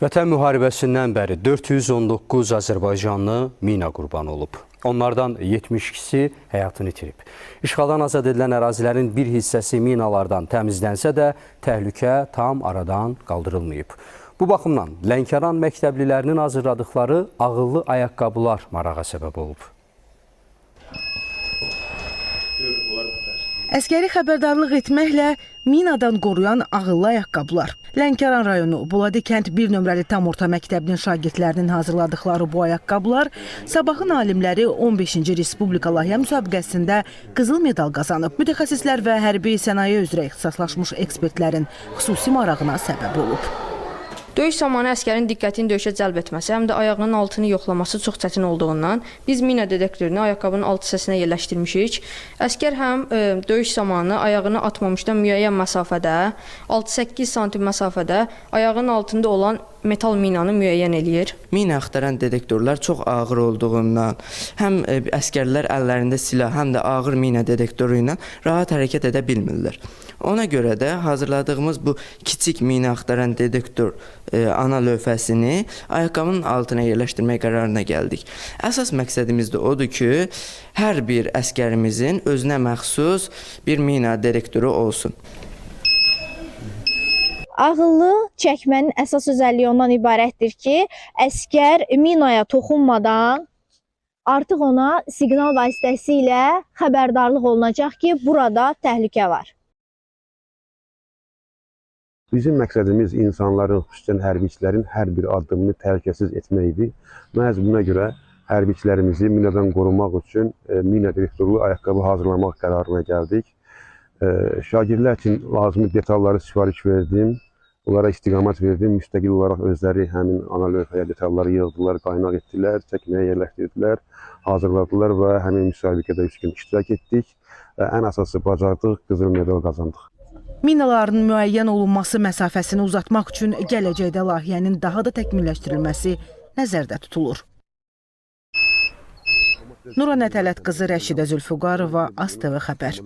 Vətən müharibəsindən bəri 419 azərbaycanlı mina qurbanı olub. Onlardan 72-si həyatını itirib. İşğaldan azad edilən ərazilərin bir hissəsi minalardan təmizlənsə də təhlükə tam aradan qaldırılmayıb. Bu baxımdan Lənkəran məktəblilərinin hazırladıkları ağıllı ayaqqabılar marağa səbəb olub. Əskəri xəbərdarlıq etməklə minadan qoruyan ağıllı ayaqqabılar. Lənkəran rayonu Buladi kənd 1 nömrəli tam orta məktəbinin şagirdlərinin hazırladıkları bu ayaqqabılar sabahın alimləri 15-ci Respublika layihə müsabiqəsində qızıl medal qazanıb. Mütəxəssislər və hərbi sənaye üzrə ixtisaslaşmış ekspertlərin xüsusi marağına səbəb olub. Döyüş zamanı əskərin diqqətini döyüşə cəlb etməsi, həm də ayağının altını yoxlaması çox çətin olduğundan biz mina detektorunu ayaqqabının alt hissəsinə yerləşdirmişik. Əskər həm döyüş zamanı ayağını atmamışdan müəyyən məsafədə, 6-8 sm məsafədə ayağının altında olan metal minanı müəyyən eləyir. Mina axtaran detektorlar çox ağır olduğundan, həm əskərlər əllərində silah, həm də ağır mina detektoru ilə rahat hərəkət edə bilmirlər. Ona görə də hazırladığımız bu kiçik mina axtaran detektor ana lövhəsini ayaqqabının altına yerləşdirmək qərarına gəldik. Əsas məqsədimiz də odur ki, hər bir əskərimizin özünə məxsus bir mina detektoru olsun. Ağıllı çəkmənin əsas özəlliyi ondan ibarətdir ki, əskər minaya toxunmadan artıq ona siqnal vasitəsilə xəbərdarlıq olunacaq ki, burada təhlükə var. Bizim məqsədimiz insanların, xüsusən hərbiçilərin hər bir addımını təhlükəsiz etməkdir. Məhz buna görə hərbiçilərimizi minadan qorumaq üçün mina detektorlu ayaqqabı hazırlamaq qərarına gəldik. Şagirdlər üçün lazımi detalları sifariş verdim. Onlara istiqamət verdim. Müstəqil olaraq özləri həmin ana lövhəyə detalları yığdılar, qaynaq etdilər, çəkməyə yerləşdirdilər, hazırladılar və həmin müsabiqədə 3 gün iştirak etdik. Ən əsası bacardıq, qızıl medal qazandıq. Minaların müəyyən olunması məsafəsini uzatmaq üçün gələcəkdə layihənin daha da təkmilləşdirilməsi nəzərdə tutulur. Nuran Ətələt qızı Rəşidə Zülfüqarova, ASTV Xəbər.